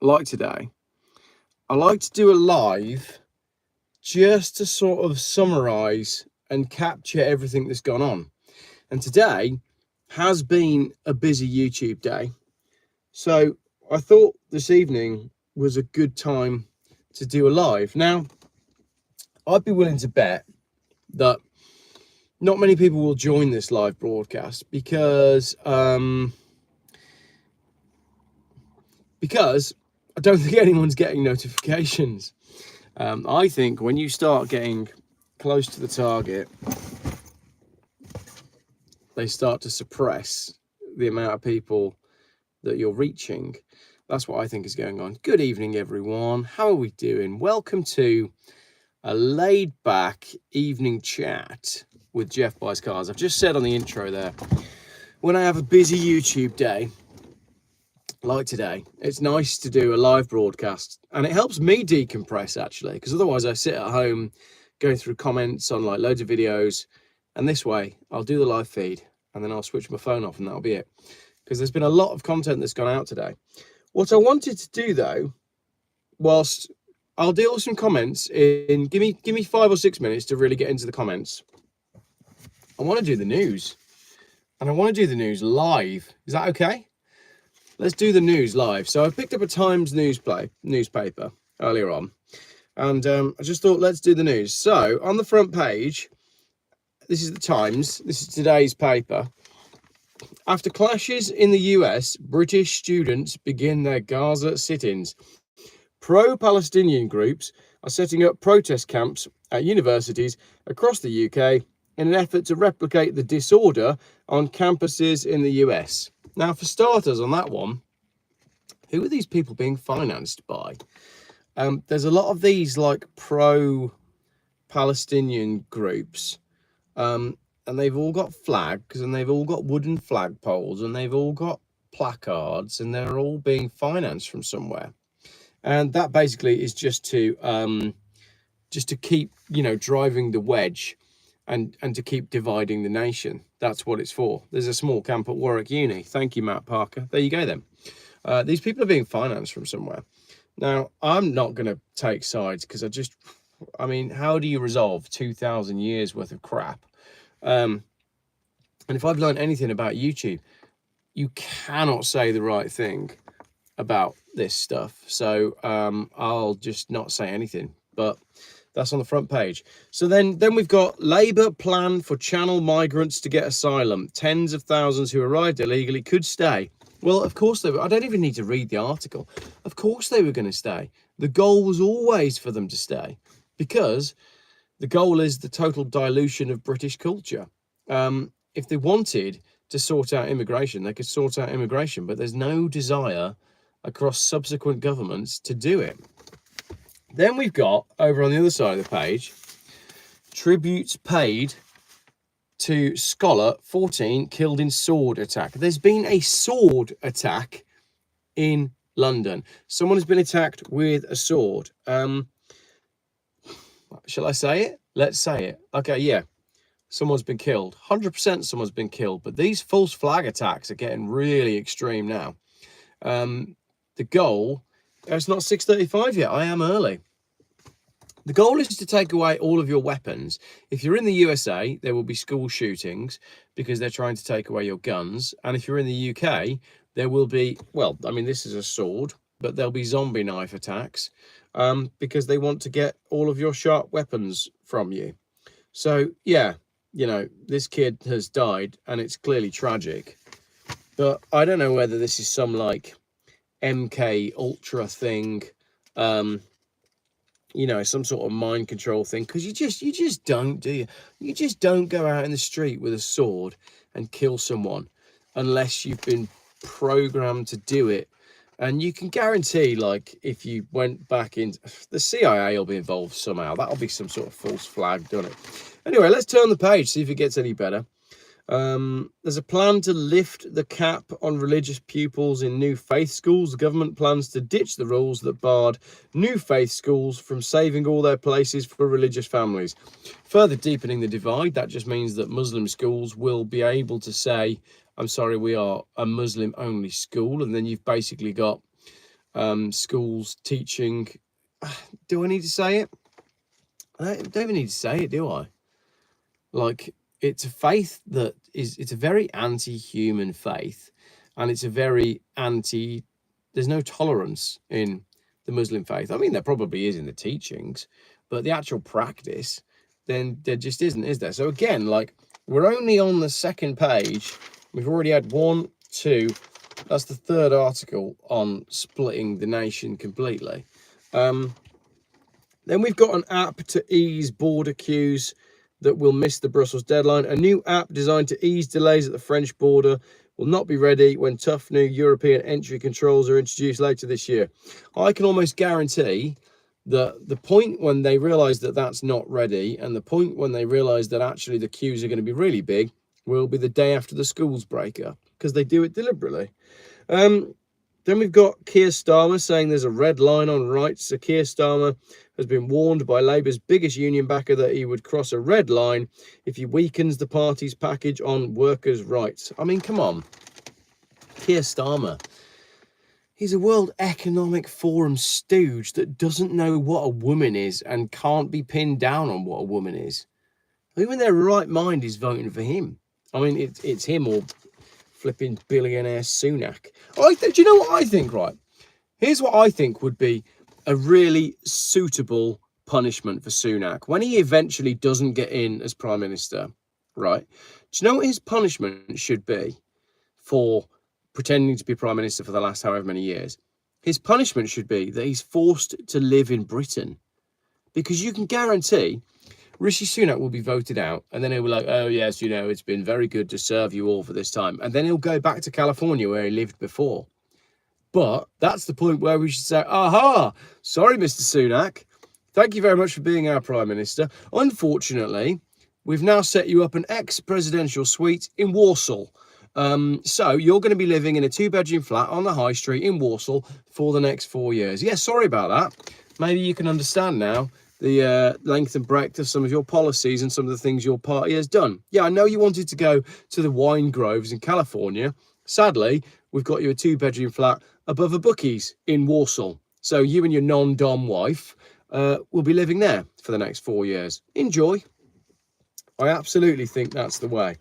like today, I like to do a live just to sort of summarize and capture everything that's gone on. And today has been a busy YouTube day. So I thought this evening was a good time to do a live. Now, I'd be willing to bet that not many people will join this live broadcast because I don't think anyone's getting notifications. I think when you start getting close to the target, they start to suppress the amount of people that you're reaching. That's what I think is going on. Good evening, everyone. How are we doing? Welcome to a laid-back evening chat with Geoff Buys Cars. I've just said on the intro there, when I have a busy YouTube day, like today, it's nice to do a live broadcast, and it helps me decompress actually, because otherwise I sit at home going through comments on like loads of videos, and this way I'll do the live feed and then I'll switch my phone off and that'll be it, because there's been a lot of content that's gone out today. What I wanted to do though, whilst I'll deal with some comments in, give me 5 or 6 minutes to really get into the comments, I want to do the news, and I want to do the news live. Is that okay? Let's do the news live. So I picked up a Times newspaper earlier on, and I just thought, let's do the news. So on the front page, this is the Times. This is today's paper. After clashes in the US, British students begin their Gaza sit-ins. Pro-Palestinian groups are setting up protest camps at universities across the UK in an effort to replicate the disorder on campuses in the US. Now, for starters on that one, who are these people being financed by? There's a lot of these like pro-Palestinian groups, and they've all got flags, and they've all got wooden flagpoles, and they've all got placards, and they're all being financed from somewhere. And that basically is just to keep, driving the wedge and to keep dividing the nation. That's what it's for. There's a small camp at Warwick Uni. Thank you, Matt Parker. There you go then. These people are being financed from somewhere. Now, I'm not going to take sides because I mean, how do you resolve 2,000 years worth of crap? And if I've learned anything about YouTube, you cannot say the right thing about this stuff. So I'll just not say anything. But that's on the front page. So then we've got Labour plan for Channel migrants to get asylum. Tens of thousands who arrived illegally could stay. Well, of course they were. I don't even need to read the article. Of course they were going to stay. The goal was always for them to stay, because the goal is the total dilution of British culture. If they wanted to sort out immigration, they could sort out immigration, but there's no desire across subsequent governments to do it. Then we've got, over on the other side of the page, tributes paid to scholar 14 killed in sword attack. There's been a sword attack in London. Someone has been attacked with a sword. Shall I say it? Let's say it. Okay, yeah. Someone's been killed. 100% someone's been killed. But these false flag attacks are getting really extreme now. The goal, it's not 6:35 yet. I am early. The goal is to take away all of your weapons. If you're in the USA, there will be school shootings because they're trying to take away your guns. And if you're in the UK, there will be, well, I mean, this is a sword, but there'll be zombie knife attacks because they want to get all of your sharp weapons from you. So, yeah, this kid has died and it's clearly tragic. But I don't know whether this is some like MK Ultra thing, some sort of mind control thing, because you just don't, do you? You just don't go out in the street with a sword and kill someone unless you've been programmed to do it. And you can guarantee, like, if you went back in, the CIA will be involved somehow. That'll be some sort of false flag, don't it? Anyway, let's turn the page, see if it gets any better. There's a plan to lift the cap on religious pupils in new faith schools. The government plans to ditch the rules that barred new faith schools from saving all their places for religious families. Further deepening the divide, that just means that Muslim schools will be able to say, I'm sorry, we are a Muslim only school. And then you've basically got schools teaching. Do I need to say it? I don't even need to say it, do I? Like, it's a faith that it's a very anti-human faith, and it's a very there's no tolerance in the Muslim faith. I mean, there probably is in the teachings, but the actual practice, then there just isn't, is there? So again, like, we're only on the second page. We've already had 1, 2, that's the third article on splitting the nation completely. Then we've got an app to ease border queues that will miss the Brussels deadline. A new app designed to ease delays at the French border will not be ready when tough new European entry controls are introduced later this year. I can almost guarantee that the point when they realise that that's not ready, and the point when they realise that actually the queues are going to be really big, will be the day after the schools break up, because they do it deliberately. Then we've got Keir Starmer saying there's a red line on rights. So Keir Starmer has been warned by Labour's biggest union backer that he would cross a red line if he weakens the party's package on workers' rights. I mean, come on. Keir Starmer. He's a World Economic Forum stooge that doesn't know what a woman is and can't be pinned down on what a woman is. Who in their right mind is voting for him? I mean, it's him or flipping billionaire Sunak. Do you know what I think, right? Here's what I think would be a really suitable punishment for Sunak when he eventually doesn't get in as Prime Minister, right? Do you know what his punishment should be for pretending to be Prime Minister for the last however many years? His punishment should be that he's forced to live in Britain, because you can guarantee Rishi Sunak will be voted out, and then he'll be like, oh, yes, you know, it's been very good to serve you all for this time. And then he'll go back to California where he lived before. But that's the point where we should say, aha, sorry, Mr. Sunak. Thank you very much for being our Prime Minister. Unfortunately, we've now set you up an ex-presidential suite in Warsaw. So you're going to be living in a 2-bedroom flat on the high street in Warsaw for the next 4 years. Yeah, sorry about that. Maybe you can understand now the length and breadth of some of your policies and some of the things your party has done. Yeah, I know you wanted to go to the wine groves in California. Sadly, we've got you a 2-bedroom flat above a bookies in Warsaw. So you and your non-dom wife will be living there for the next 4 years. Enjoy. I absolutely think that's the way.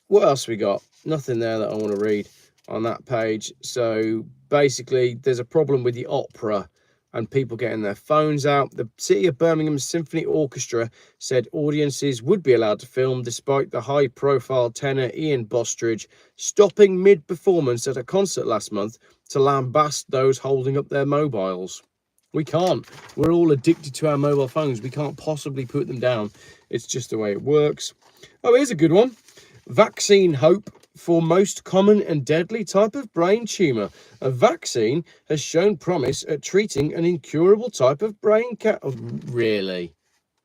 What else we got? Nothing there that I want to read on that page. So basically, there's a problem with the opera and people getting their phones out. The City of Birmingham Symphony Orchestra said audiences would be allowed to film despite the high-profile tenor Ian Bostridge stopping mid-performance at a concert last month to lambast those holding up their mobiles. We can't. We're all addicted to our mobile phones. We can't possibly put them down. It's just the way it works. Oh, here's a good one. Vaccine hope for most common and deadly type of brain tumour. A vaccine has shown promise at treating an incurable type of brain cancer. Oh, really?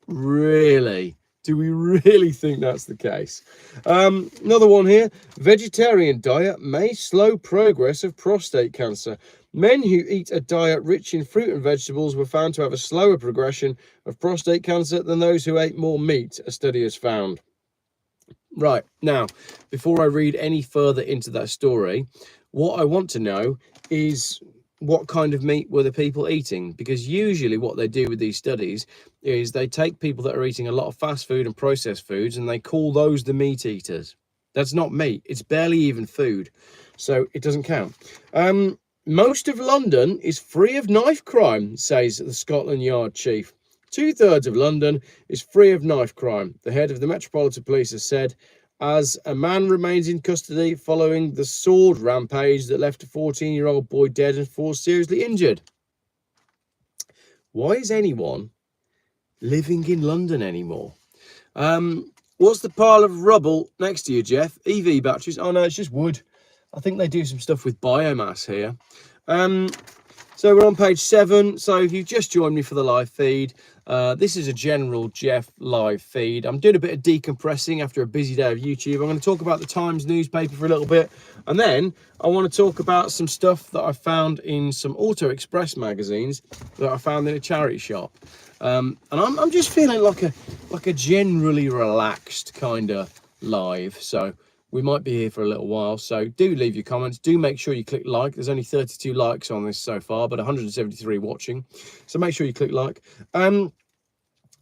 Really? Do we really think that's the case? Another one here. Vegetarian diet may slow progress of prostate cancer. Men who eat a diet rich in fruit and vegetables were found to have a slower progression of prostate cancer than those who ate more meat, a study has found. Right, now, before I read any further into that story, what I want to know is what kind of meat were the people eating? Because usually what they do with these studies is they take people that are eating a lot of fast food and processed foods and they call those the meat eaters. That's not meat. It's barely even food. So it doesn't count. Most of London is free of knife crime, says the Scotland Yard chief. 2/3 of London is free of knife crime, the head of the Metropolitan Police has said, as a man remains in custody following the sword rampage that left a 14-year-old boy dead and 4 seriously injured. Why is anyone living in London anymore? What's the pile of rubble next to you, Geoff? EV batteries? Oh, no, it's just wood. I think they do some stuff with biomass here. So we're on page 7. So if you've just joined me for the live feed, this is a general Geoff live feed. I'm doing a bit of decompressing after a busy day of YouTube. I'm going to talk about the Times newspaper for a little bit. And then I want to talk about some stuff that I found in some Auto Express magazines that I found in a charity shop. And I'm just feeling like a generally relaxed kind of live. So we might be here for a little while. So do leave your comments. Do make sure you click like. There's only 32 likes on this so far, but 173 watching. So make sure you click like.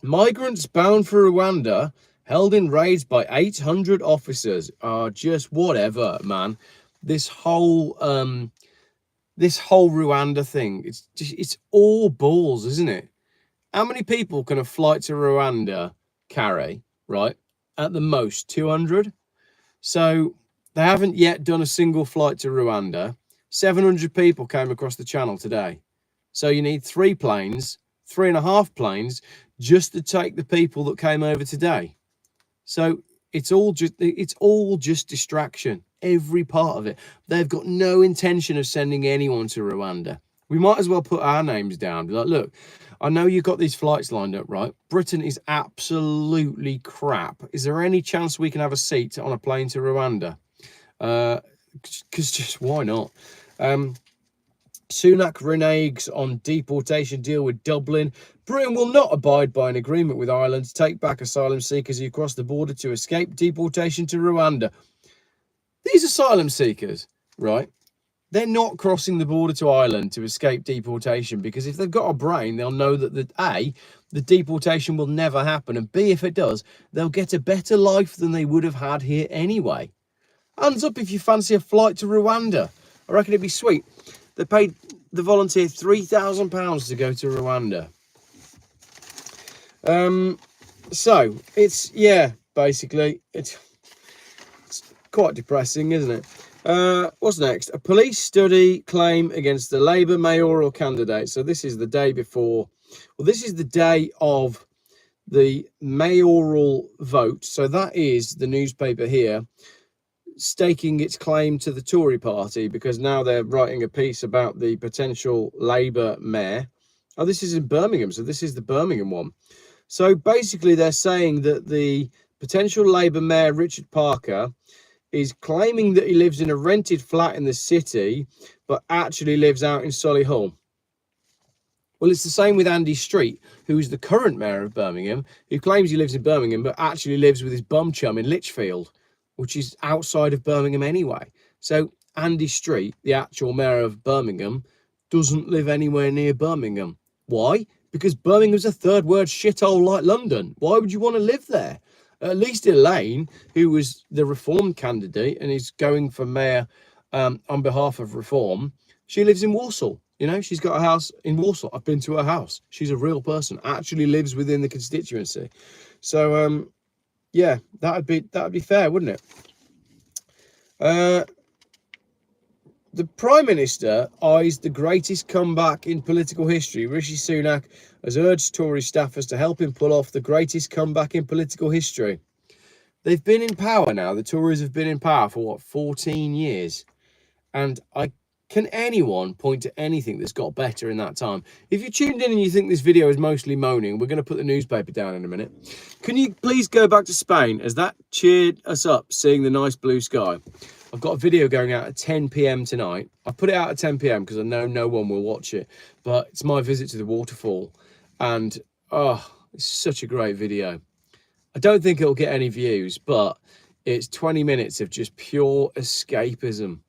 Migrants bound for Rwanda held in raids by 800 officers. Just whatever, man. This whole Rwanda thing, it's all balls, isn't it? How many people can a flight to Rwanda carry, right? At the most 200. So they haven't yet done a single flight to Rwanda. 700 people came across the channel today. So you need 3 planes, 3.5 planes, just to take the people that came over today. So it's all just distraction, every part of it. They've got no intention of sending anyone to Rwanda. We might as well put our names down. Be like, look, I know you've got these flights lined up, right? Britain is absolutely crap. Is there any chance we can have a seat on a plane to Rwanda? Because just why not? Sunak reneges on deportation deal with Dublin. Britain will not abide by an agreement with Ireland to take back asylum seekers who cross the border to escape deportation to Rwanda. These asylum seekers, right? They're not crossing the border to Ireland to escape deportation, because if they've got a brain, they'll know that the deportation will never happen, and B, if it does, they'll get a better life than they would have had here anyway. Hands up if you fancy a flight to Rwanda. I reckon it'd be sweet. They paid the volunteer £3,000 to go to Rwanda. So it's, yeah, basically it's quite depressing, isn't it? What's next? A police study claim against the Labour mayoral candidate. So this is the day before, well, this is the day of the mayoral vote. So that is the newspaper here staking its claim to the Tory party, because now they're writing a piece about the potential Labour mayor. Oh, this is in Birmingham. So this is the Birmingham one. So basically they're saying that the potential Labour mayor, Richard Parker, is claiming that he lives in a rented flat in the city, but actually lives out in Solihull. Well, it's the same with Andy Street, who is the current mayor of Birmingham, who claims he lives in Birmingham, but actually lives with his bum chum in Lichfield, which is outside of Birmingham anyway. So Andy Street, the actual mayor of Birmingham, doesn't live anywhere near Birmingham. Why? Because Birmingham's a third world shithole like London. Why would you want to live there? At least Elaine, who was the Reform candidate and is going for mayor on behalf of Reform, she lives in Walsall. You know, she's got a house in Walsall. I've been to her house. She's a real person, actually lives within the constituency. So, yeah, that'd be fair, wouldn't it? The Prime Minister eyes the greatest comeback in political history. Rishi Sunak has urged Tory staffers to help him pull off the greatest comeback in political history. They've been in power now. The Tories have been in power for, what, 14 years? And can anyone point to anything that's got better in that time? If you tuned in and you think this video is mostly moaning, we're going to put the newspaper down in a minute. Can you please go back to Spain, as that cheered us up, seeing the nice blue sky? I've got a video going out at 10 p.m. tonight. I put it out at 10 p.m. because I know no one will watch it. But it's my visit to the waterfall. And, oh, it's such a great video. I don't think it'll get any views, but it's 20 minutes of just pure escapism.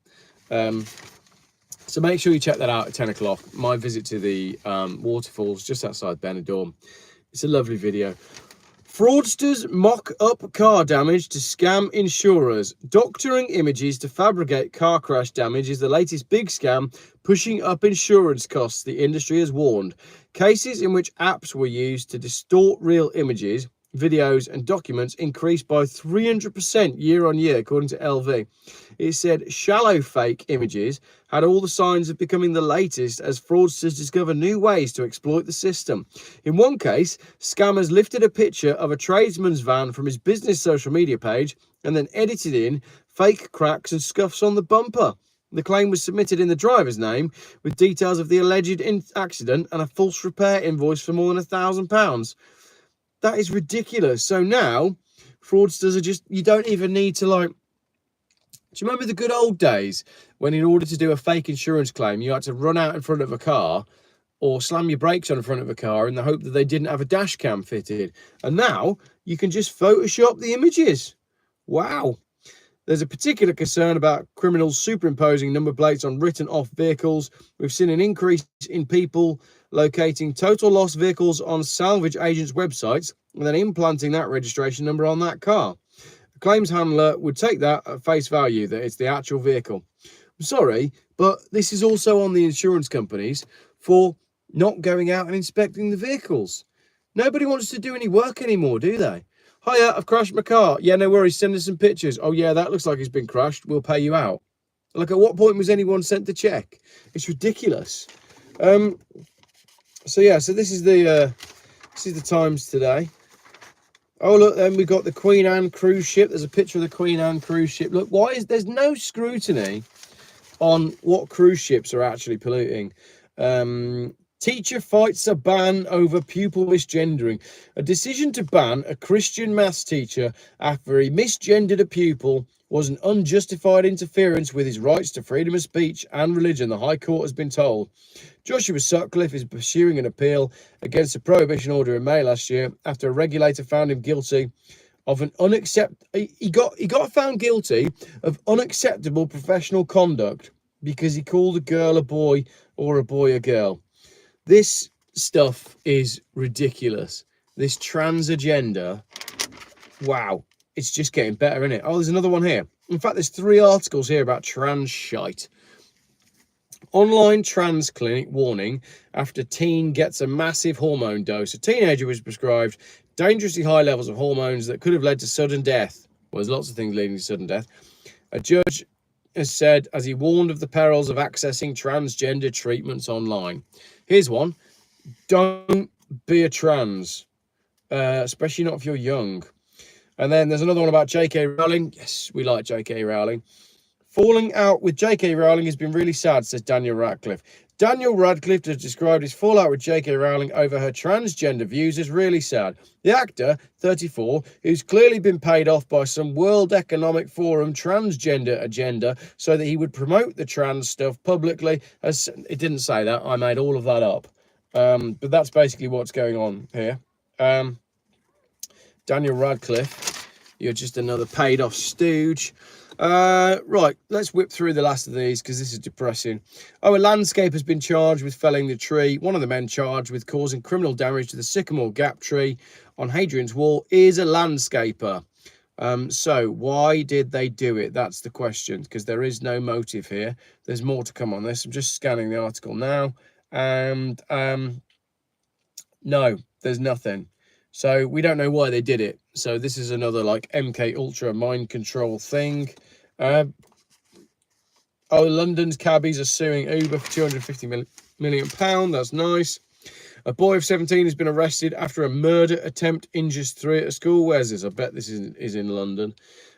So make sure you check that out at 10 o'clock. My visit to the waterfalls just outside Benidorm. It's a lovely video. Fraudsters mock up car damage to scam insurers. Doctoring images to fabricate car crash damage is the latest big scam, pushing up insurance costs, the industry has warned. Cases in which apps were used to distort real images, videos and documents increased by 300% year on year, according to LV. It said shallow fake images had all the signs of becoming the latest as fraudsters discover new ways to exploit the system. In one case, scammers lifted a picture of a tradesman's van from his business social media page and then edited in fake cracks and scuffs on the bumper. The claim was submitted in the driver's name with details of the alleged accident and a false repair invoice for more than £1,000. That is ridiculous. So now fraudsters are just, you don't even need to, like, do you remember the good old days when in order to do a fake insurance claim, you had to run out in front of a car or slam your brakes on in front of a car in the hope that they didn't have a dash cam fitted? And now you can just Photoshop the images. Wow. There's a particular concern about criminals superimposing number plates on written off vehicles. We've seen an increase in people locating total loss vehicles on salvage agents' websites and then implanting that registration number on that car. A claims handler would take that at face value, that it's the actual vehicle. I'm sorry, but this is also on the insurance companies for not going out and inspecting the vehicles. Nobody wants to do any work anymore, do they? Hiya, I've crashed my car. Yeah, no worries, send us some pictures. Oh yeah, that looks like it's been crashed. We'll pay you out. Like, at what point was anyone sent to check? It's ridiculous. So yeah, so this is the Times today. Oh look, then we got the Queen Anne cruise ship. There's a picture of the Queen Anne cruise ship. Look, why is there's no scrutiny on what cruise ships are actually polluting? Teacher fights a ban over pupil misgendering. A decision to ban a Christian maths teacher after he misgendered a pupil was an unjustified interference with his rights to freedom of speech and religion, the High Court has been told. Joshua Sutcliffe is pursuing an appeal against a prohibition order in May last year after a regulator found him guilty of an he got found guilty of unacceptable professional conduct because he called a girl a boy or a boy a girl. This stuff is ridiculous. This trans agenda, wow, it's just getting better, isn't it? Oh, there's another one here. In fact, there's 3 articles here about trans shite. Online trans clinic warning after teen gets a massive hormone dose. A teenager was prescribed dangerously high levels of hormones that could have led to sudden death. Well, there's lots of things leading to sudden death. A judge has said as he warned of the perils of accessing transgender treatments online. Here's one. Don't be a trans, especially not if you're young. And then there's another one about J.K. Rowling. Yes, we like J.K. Rowling. Falling out with J.K. Rowling has been really sad, says Daniel Radcliffe. Daniel Radcliffe has described his fallout with J.K. Rowling over her transgender views as really sad. The actor, 34, who's clearly been paid off by some World Economic Forum transgender agenda so that he would promote the trans stuff publicly. It didn't say that. I made all of that up. But that's basically what's going on here. Daniel Radcliffe, you're just another paid off stooge. Right, let's whip through the last of these because this is depressing. Oh, a landscaper has been charged with felling the tree. One of the men charged with causing criminal damage to the Sycamore Gap tree on Hadrian's Wall is a landscaper. So why did they do it? That's the question, because there is no motive here. There's more to come on this. I'm just scanning the article now, and no, there's nothing. So we don't know why they did it. So this is another like MK Ultra mind control thing. Oh, London's cabbies are suing Uber for £250 million. That's nice. A boy of 17 has been arrested after a murder attempt injures 3 at a school. Where's this? I bet this is in London.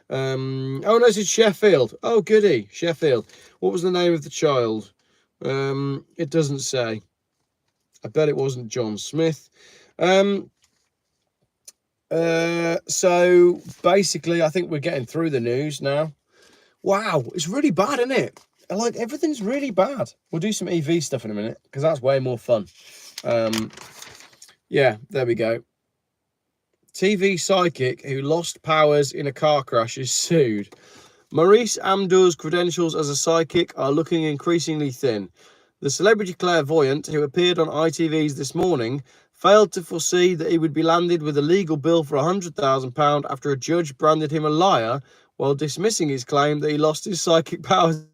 Oh, no, it's Sheffield. Oh, goody. Sheffield. What was the name of the child? It doesn't say. I bet it wasn't John Smith. So basically, I think we're getting through the news now. Wow, it's really bad, isn't it? Like, everything's really bad. We'll do some EV stuff in a minute because that's way more fun. Yeah, there we go. TV psychic who lost powers in a car crash is sued. Maurice Amdour's credentials as a psychic are looking increasingly thin. The celebrity clairvoyant who appeared on ITV's This Morning failed to foresee that he would be landed with a legal bill for £100,000 after a judge branded him a liar while dismissing his claim that he lost his psychic powers.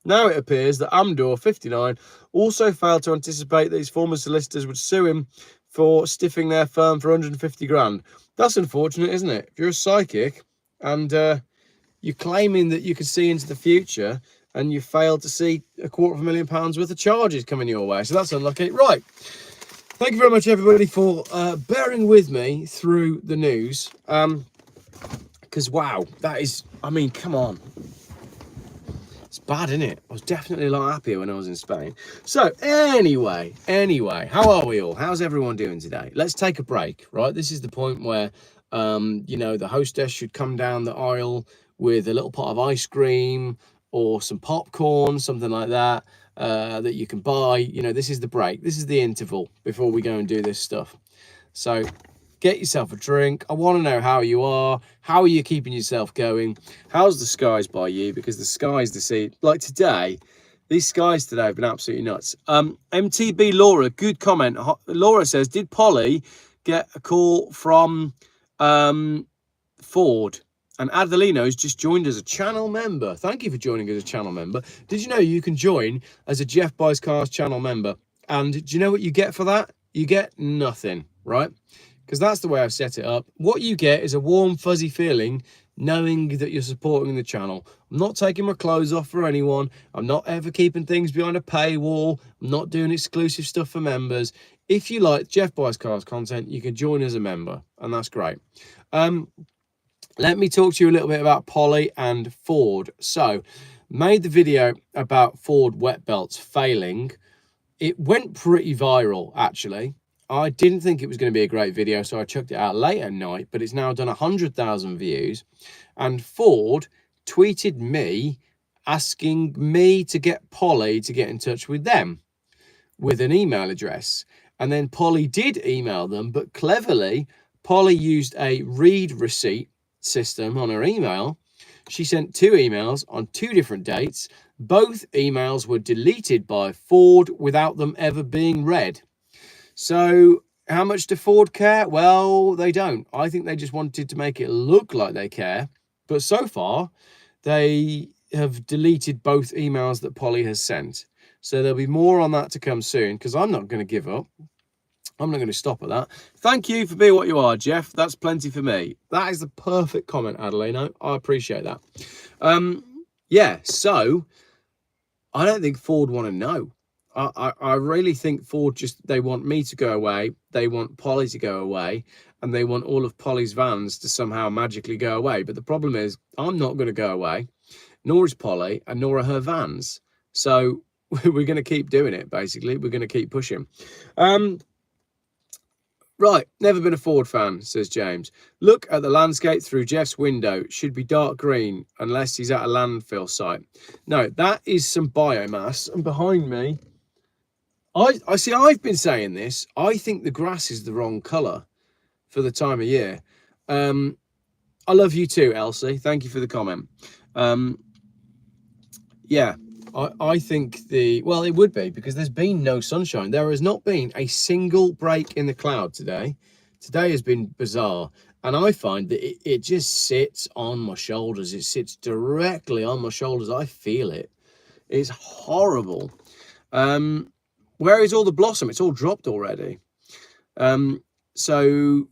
Now it appears that Amdour, 59, also failed to anticipate that his former solicitors would sue him for stiffing their firm for 150 grand. That's unfortunate, isn't it? If you're a psychic and you're claiming that you can see into the future and you fail to see £250,000 worth of charges coming your way. So that's unlucky. Right. Thank you very much, everybody, for bearing with me through the news. Because, wow, that is, I mean, come on. It's bad, isn't it? I was definitely a lot happier when I was in Spain. So, anyway, how are we all? How's everyone doing today? Let's take a break, right? This is the point where, you know, the hostess should come down the aisle with a little pot of ice cream or some popcorn, something like that. That you can buy. You know, this is the break. This is the interval before we go and do this stuff. So Get yourself a drink. I want to know how you are. How are you keeping yourself going? How's the skies by you? Because the skies this evening, like today, these skies today have been absolutely nuts. MTB Laura, good comment. Laura says, did Polly get a call from Ford? And Adelino's just joined as a channel member. Thank you for joining as a channel member. Did you know you can join as a Geoff Buys Cars channel member? And do you know what you get for that? You get nothing, right? Because that's the way I've set it up. What you get is a warm, fuzzy feeling knowing that you're supporting the channel. I'm not taking my clothes off for anyone. I'm not ever keeping things behind a paywall. I'm not doing exclusive stuff for members. If you like Geoff Buys Cars content, you can join as a member, and that's great. Let me talk to you a little bit about Polly and Ford. So, made the video about Ford wet belts failing. It went pretty viral, actually. I didn't think it was going to be a great video, so I chucked it out late at night, but it's now done 100,000 views. And Ford tweeted me asking me to get Polly to get in touch with them with an email address. And then Polly did email them, but cleverly, Polly used a read receipt system on her email. She sent 2 emails on 2 different dates. Both emails were deleted by Ford without them ever being read. So how much do Ford care? Well, they don't. I think they just wanted to make it look like they care. But so far, they have deleted both emails that Polly has sent. So there'll be more on that to come soon, because I'm not going to give up. I'm not going to stop at that. Thank you for being what you are, Geoff. That's plenty for me. That is the perfect comment, Adelino. I appreciate that. Yeah, so I don't think Ford want to know. I really think Ford they want me to go away. They want Polly to go away. And they want all of Polly's vans to somehow magically go away. But the problem is, I'm not going to go away. Nor is Polly, and nor are her vans. So we're going to keep doing it, basically. We're going to keep pushing. Right, never been a Ford fan, says James. Look at the landscape through Geoff's window. Should be dark green, unless he's at a landfill site. No, that is some biomass. And behind me, I see, I've been saying this. I think the grass is the wrong colour for the time of year. I love you too, Elsie. Thank you for the comment. Yeah. I think well, it would be, because there's been no sunshine. There has not been a single break in the cloud today. Today has been bizarre. And I find that it just sits on my shoulders. It sits directly on my shoulders. I feel it. It's horrible. Where is all the blossom? It's all dropped already. So,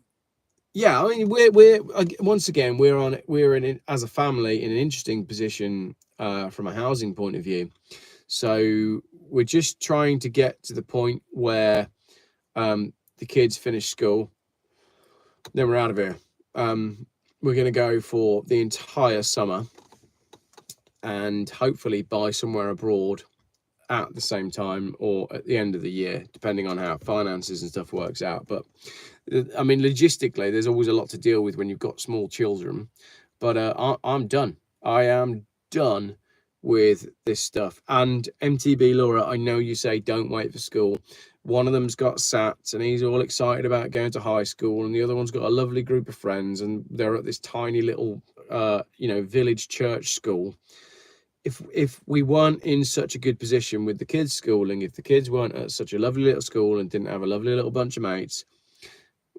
yeah, I mean, we're once again, we're in as a family in an interesting position from a housing point of view. So we're just trying to get to the point where the kids finish school, then we're out of here. We're going to go for the entire summer and hopefully buy somewhere abroad at the same time or at the end of the year, depending on how finances and stuff works out. But I mean, logistically, there's always a lot to deal with when you've got small children. But I'm done. I am done with this stuff. And MTB Laura, I know you say don't wait for school. One of them's got SATs and he's all excited about going to high school, and the other one's got a lovely group of friends, and they're at this tiny little village church school. If we weren't in such a good position with the kids' schooling, if the kids weren't at such a lovely little school and didn't have a lovely little bunch of mates,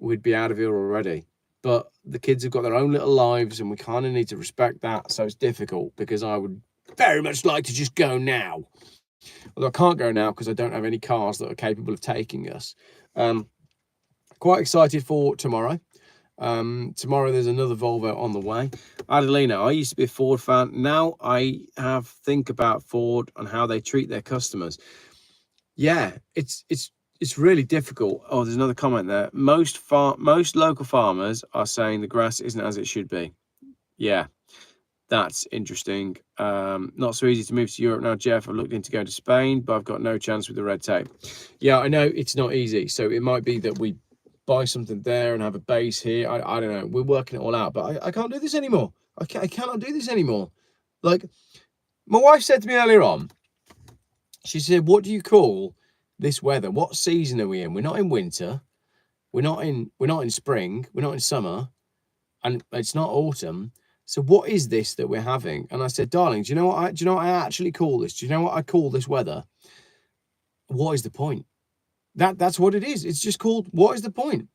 we'd be out of here already. But the kids have got their own little lives, and we kind of need to respect that. So it's difficult, because I would very much like to just go now. Although I can't go now because I don't have any cars that are capable of taking us. Quite excited for tomorrow. Tomorrow there's another Volvo on the way. Adelina, I used to be a Ford fan. Now I think about Ford and how they treat their customers. Yeah, it's really difficult. Oh, there's another comment there. Most local farmers are saying the grass isn't as it should be. Yeah, that's interesting. Not so easy to move to Europe now, Geoff. I've looked into going to Spain, but I've got no chance with the red tape. Yeah, I know it's not easy. So it might be that we buy something there and have a base here. I don't know. We're working it all out, but I can't do this anymore. I cannot do this anymore. Like, my wife said to me earlier on, she said, what do you call this weather? What season are we in? We're not in winter. We're not in spring. We're not in summer, and it's not autumn. So what is this that we're having? And I said, darling, do you know what I actually call this? Do you know what I call this weather? What is the point? That's what it is. It's just called, what is the point?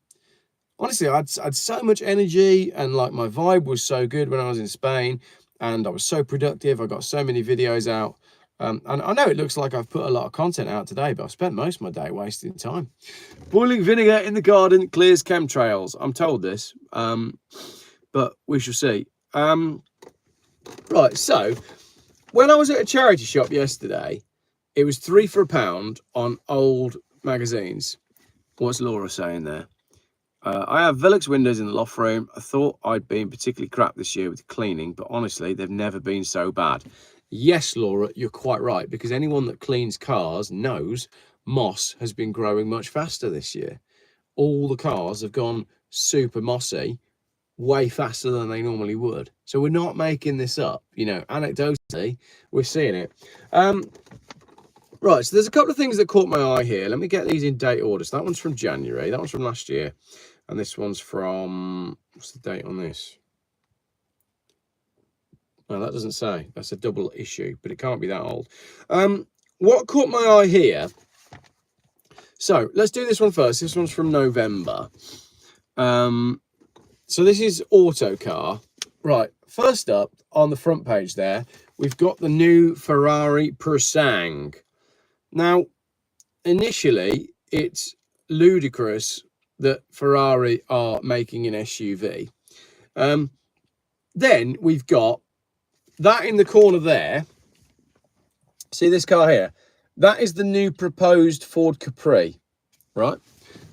Honestly, I had so much energy, and like my vibe was so good when I was in Spain, and I was so productive. I got so many videos out. And I know it looks like I've put a lot of content out today, but I've spent most of my day wasting time. Boiling vinegar in the garden clears chemtrails. I'm told this, but we shall see. Right, so when I was at a charity shop yesterday, it was 3 for £1 on old magazines. What's Laura saying there? I have Velux windows in the loft room. I thought I'd been particularly crap this year with cleaning, but honestly, they've never been so bad. Yes, Laura, you're quite right, because anyone that cleans cars knows moss has been growing much faster this year. All the cars have gone super mossy, way faster than they normally would. So we're not making this up, you know, anecdotally, we're seeing it. Right, so there's a couple of things that caught my eye here. Let me get these in date order. So that one's from January, that one's from last year, and this one's from, what's the date on this? No, that doesn't say. That's a double issue, but it can't be that old. What caught my eye here? So let's do this one first. This one's from November. So this is Autocar. Right, first up on the front page there, we've got the new Ferrari Persang. Now, initially, it's ludicrous that Ferrari are making an SUV. Then we've got that in the corner there. See this car here? That is the new proposed Ford Capri, right?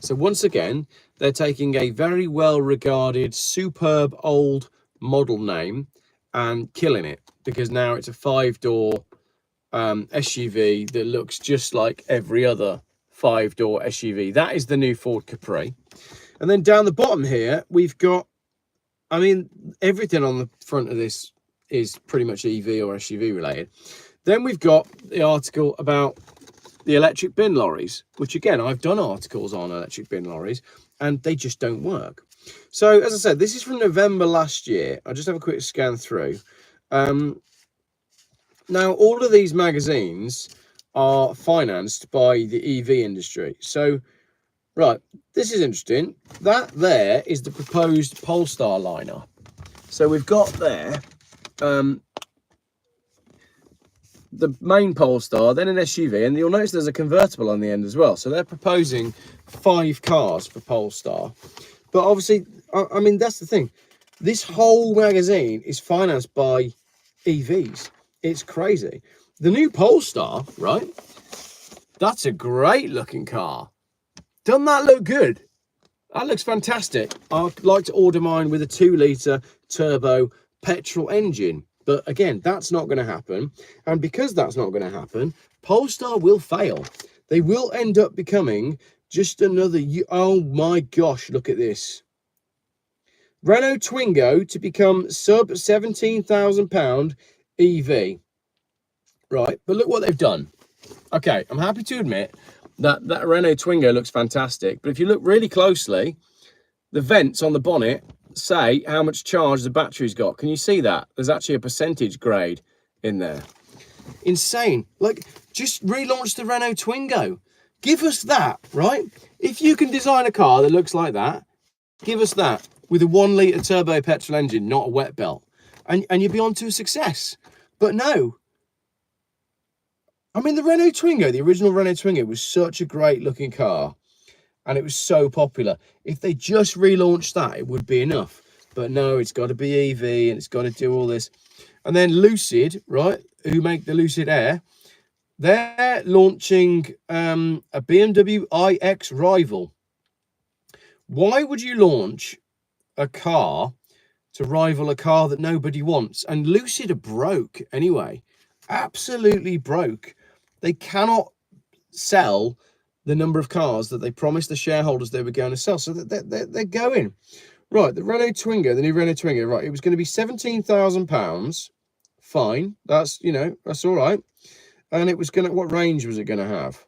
So once again, they're taking a very well-regarded, superb old model name and killing it, because now it's a 5-door SUV that looks just like every other 5-door SUV. That is the new Ford Capri. And then down the bottom here, we've got, I mean, everything on the front of this is pretty much EV or SUV related. Then we've got the article about the electric bin lorries, which again, I've done articles on electric bin lorries, and they just don't work. So as I said, this is from November last year. I'll just have a quick scan through. Now, all of these magazines are financed by the EV industry. So, right, this is interesting. That there is the proposed Polestar lineup. So we've got there the main Polestar, then an SUV, and you'll notice there's a convertible on the end as well. So they're proposing 5 cars for Polestar. But obviously, I mean, that's the thing. This whole magazine is financed by EVs. It's crazy. The new Polestar, right? That's a great looking car. Doesn't that look good? That looks fantastic. I'd like to order mine with a 2-litre turbo petrol engine. But again, that's not going to happen. And because that's not going to happen, Polestar will fail. They will end up becoming just another... Oh my gosh, look at this. Renault Twingo to become sub £17,000 EV. Right, but look what they've done. Okay, I'm happy to admit that that Renault Twingo looks fantastic. But if you look really closely, the vents on the bonnet say how much charge the battery's got. Can you see that? There's actually a percentage grade in there. Insane. Like, just relaunch the Renault Twingo. Give us that, right? If you can design a car that looks like that, give us that with a 1-litre turbo petrol engine, not a wet belt, and you'd be on to a success. But no. I mean, the Renault Twingo, the original Renault Twingo, was such a great looking car. And it was so popular. If they just relaunched that, it would be enough. But no, it's got to be EV and it's got to do all this. And then Lucid, right, who make the Lucid Air, they're launching a BMW iX rival. Why would you launch a car to rival a car that nobody wants? And Lucid are broke anyway. Absolutely broke. They cannot sell the number of cars that they promised the shareholders they were going to sell. So they're going. Right, the Renault Twingo, the new Renault Twingo, right, it was going to be £17,000. Fine. That's, you know, that's all right. And it was going to, what range was it going to have?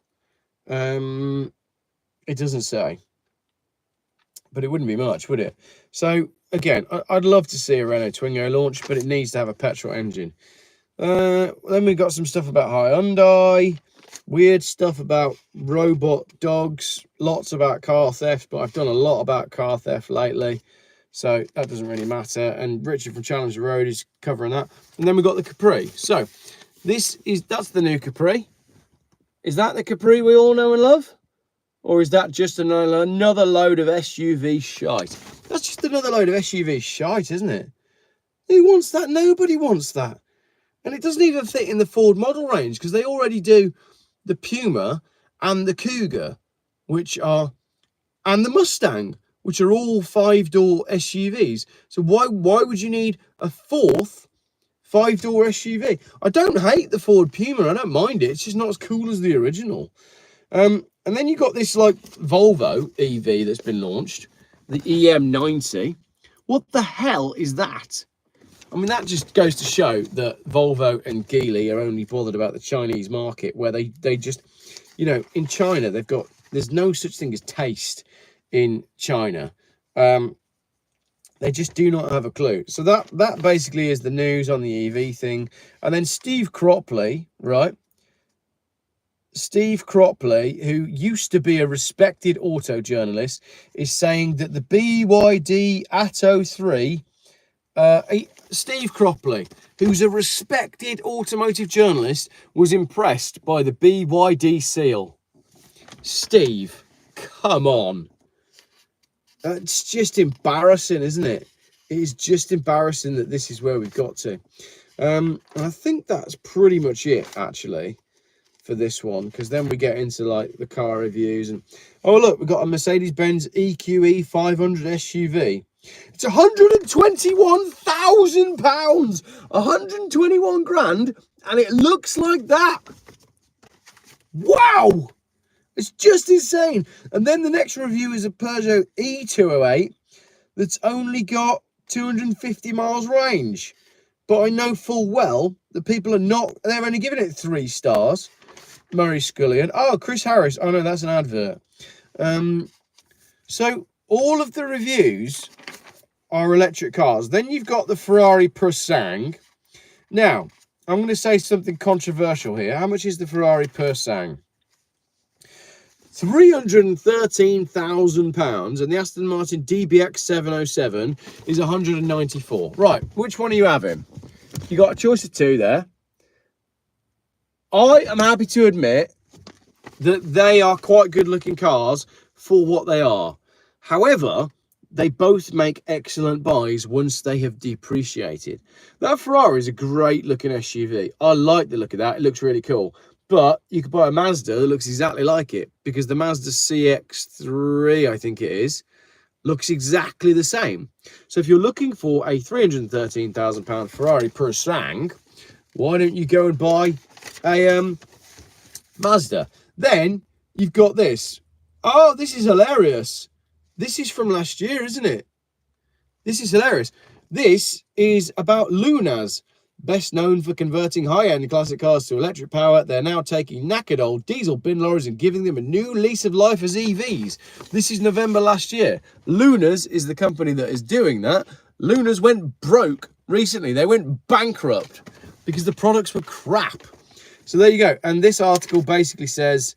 It doesn't say. but it wouldn't be much, would it? So again, I'd love to see a Renault Twingo launch, but it needs to have a petrol engine. Then we got some stuff about Hyundai, weird stuff about robot dogs, lots about car theft, but I've done a lot about car theft lately, so that doesn't really matter. And Richard from Challenger Road is covering that. And then we got the Capri. So that's the new Capri. Is that the Capri we all know and love? Or is that just another load of SUV shite? That's just another load of SUV shite, isn't it? Who wants that? Nobody wants that. And it doesn't even fit in the Ford model range, because they already do the Puma and the Cougar, and the Mustang, which are all 5-door SUVs. So why would you need a fourth 5-door SUV? I don't hate the Ford Puma. I don't mind it. It's just not as cool as the original. And then you got this like Volvo EV that's been launched, the EM90. What the hell is that? I mean, that just goes to show that Volvo and Geely are only bothered about the Chinese market, where they just, you know, in China, there's no such thing as taste in China. They just do not have a clue. So that basically is the news on the EV thing. And then Steve Cropley, right? Steve Cropley, who used to be a respected auto journalist, is saying that the BYD Atto 3, Steve Cropley, who's a respected automotive journalist, was impressed by the BYD seal. Steve, come on. It's just embarrassing, isn't it? It is just embarrassing that this is where we've got to. And I think that's pretty much it, actually, for this one, because then we get into like the car reviews. And oh, look, we've got a Mercedes-Benz EQE 500 SUV. It's £121,000, 121 grand, and it looks like that. Wow, it's just insane. And then the next review is a Peugeot E208 that's only got 250 miles range, but I know full well that people are not, they're only giving it 3 stars. Murray Scullion. Oh, Chris Harris. Oh no, that's an advert. So all of the reviews are electric cars. Then you've got the Ferrari Persang. Now, I'm going to say something controversial here. How much is the Ferrari Persang? £313,000, and the Aston Martin DBX 707 is 194. Right, which one are you having? You got a choice of 2 there. I am happy to admit that they are quite good looking cars for what they are. However, they both make excellent buys once they have depreciated. That Ferrari is a great looking SUV. I like the look of that. It looks really cool. But you could buy a Mazda that looks exactly like it, because the Mazda CX-3, I think it is, looks exactly the same. So if you're looking for a £313,000 Ferrari Persang, why don't you go and buy a Mazda? Then you've got this. Oh, this is hilarious. This is from last year, isn't it? This is hilarious. This is about Lunas. Best known for converting high-end classic cars to electric power, they're now taking knackered old diesel bin lorries and giving them a new lease of life as EVs. This is November last year. Lunas is the company that is doing that. Lunas went broke recently. They went bankrupt because the products were crap. So there you go. And this article basically says,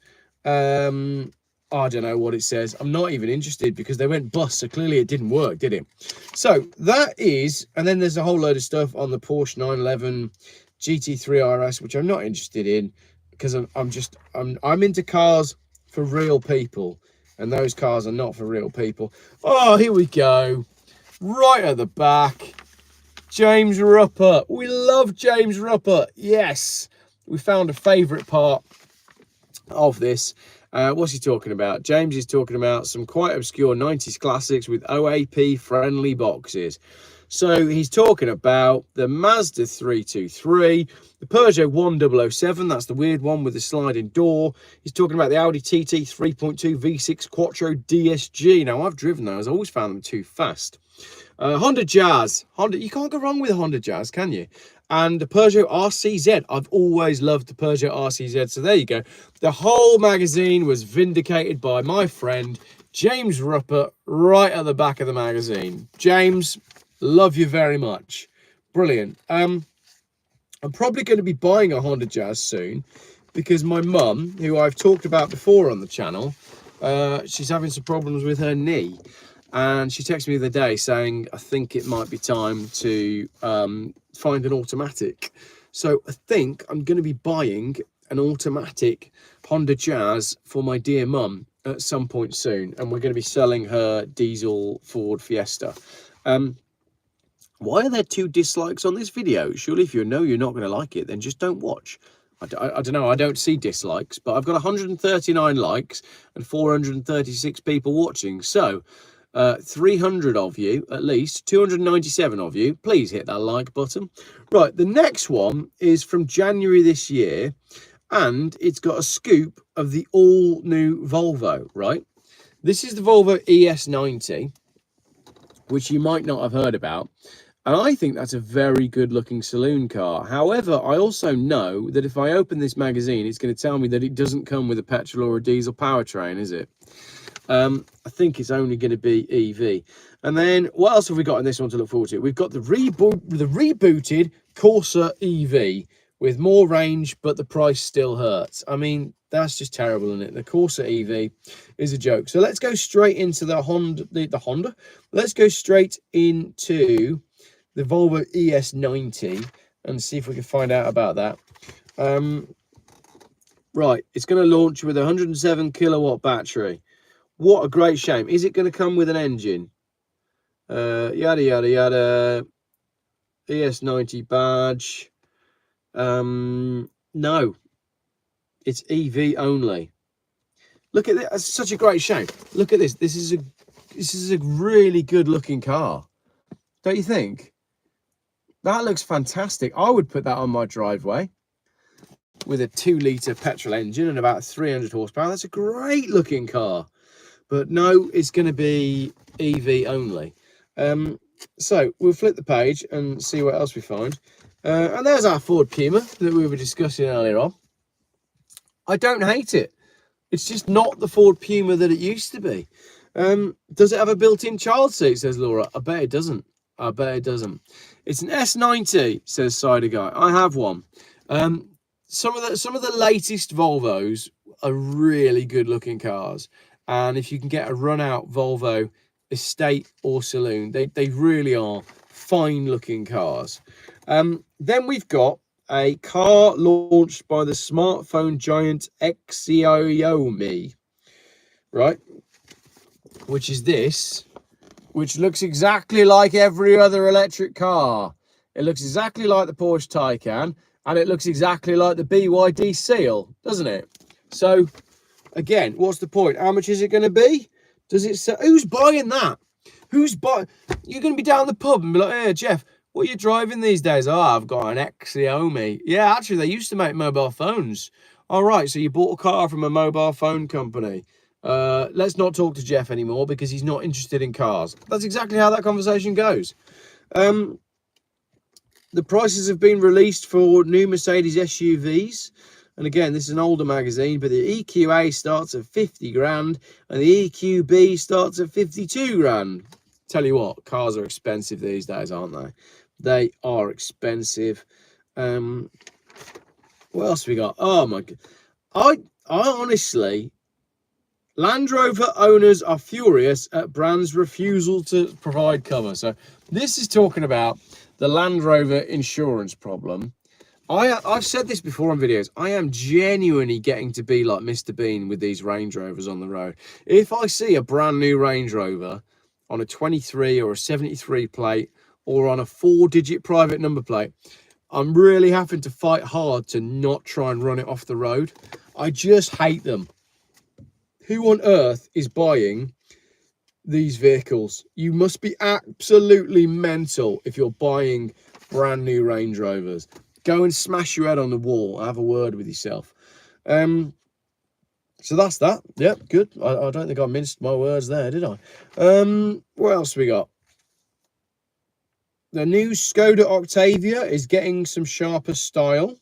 I don't know what it says. I'm not even interested, because they went bust. So clearly it didn't work, did it? So that is, and then there's a whole load of stuff on the Porsche 911 GT3 RS, which I'm not interested in, because I'm into cars for real people, and those cars are not for real people. Oh, here we go. Right at the back, James Rupert. We love James Rupert. Yes. We found a favourite part of this. What's he talking about? James is talking about some quite obscure 90s classics with OAP friendly boxes. So he's talking about the Mazda 323, the Peugeot 1007, that's the weird one with the sliding door. He's talking about the Audi TT 3.2 V6 Quattro DSG. Now, I've driven those. I always found them too fast. Honda Jazz. You can't go wrong with a Honda Jazz, can you? and the Peugeot RCZ. I've always loved the Peugeot RCZ. So there you go. The whole magazine was vindicated by my friend James Rupert right at the back of the magazine. James, love you very much. Brilliant. I'm probably going to be buying a Honda Jazz soon because my mum, who I've talked about before on the channel, she's having some problems with her knee. And she texted me the other day saying, I think it might be time to find an automatic. So I think I'm going to be buying an automatic Honda Jazz for my dear mum at some point soon. And we're going to be selling her diesel Ford Fiesta. Why are there 2 dislikes on this video? Surely if you know you're not going to like it, then just don't watch. I don't know, I don't see dislikes, but I've got 139 likes and 436 people watching. So 300 of you, at least 297 of you, please hit that like button. Right, the next one is from January this year, and it's got a scoop of the all new Volvo, right? This is the Volvo ES90, which you might not have heard about. And I think that's a very good looking saloon car. However, I also know that if I open this magazine, it's going to tell me that it doesn't come with a petrol or a diesel powertrain, is it? I think it's only going to be EV. And then what else have we got in this one to look forward to? We've got the rebooted Corsa EV with more range, but the price still hurts. I mean, that's just terrible, isn't it? The Corsa EV is a joke. So let's go straight into the Honda. Let's go straight into the Volvo ES90 and see if we can find out about that. Right, it's going to launch with a 107 kilowatt battery. What a great shame. Is it going to come with an engine? Yada, yada, yada. ES90 badge. No. It's EV only. Look at this. That's such a great shame. Look at this. This is a really good looking car. Don't you think? That looks fantastic. I would put that on my driveway with a 2-litre petrol engine and about 300 horsepower. That's a great looking car. But no, it's going to be EV only. So we'll flip the page and see what else we find. And there's our Ford Puma that we were discussing earlier on. I don't hate it. It's just not the Ford Puma that it used to be. Does it have a built-in child seat, says Laura? I bet it doesn't. I bet it doesn't. It's an S90, says Cider Guy. I have one. Some of the latest Volvos are really good looking cars. And if you can get a run-out Volvo estate or saloon, they really are fine looking cars. Then we've got a car launched by the smartphone giant Xiaomi, right? Which is this, which looks exactly like every other electric car. It looks exactly like the Porsche Taycan, and it looks exactly like the BYD Seal, doesn't it? So, again, what's the point? How much is it going to be? Does it say, who's buying that? Who's buying? You're going to be down the pub and be like, hey, Geoff, what are you driving these days? Oh, I've got an Xiaomi. Yeah, actually, they used to make mobile phones. All right, so you bought a car from a mobile phone company. Let's not talk to Geoff anymore because he's not interested in cars. That's exactly how that conversation goes. The prices have been released for new Mercedes SUVs. And again, this is an older magazine, but the EQA starts at 50 grand and the EQB starts at 52 grand. Tell you what, cars are expensive these days, aren't they? They are expensive. What else we got? Oh my God. I honestly, Land Rover owners are furious at brand's refusal to provide cover. So this is talking about the Land Rover insurance problem. I've said this before on videos. I am genuinely getting to be like Mr. Bean with these Range Rovers on the road. If I see a brand new Range Rover on a 23 or a 73 plate or on a 4-digit private number plate, I'm really having to fight hard to not try and run it off the road. I just hate them. Who on earth is buying these vehicles? You must be absolutely mental if you're buying brand new Range Rovers. Go and smash your head on the wall and have a word with yourself. So that's that. Yep, good. I don't think I minced my words there, did I? What else we got? the new Skoda Octavia is getting some sharper style.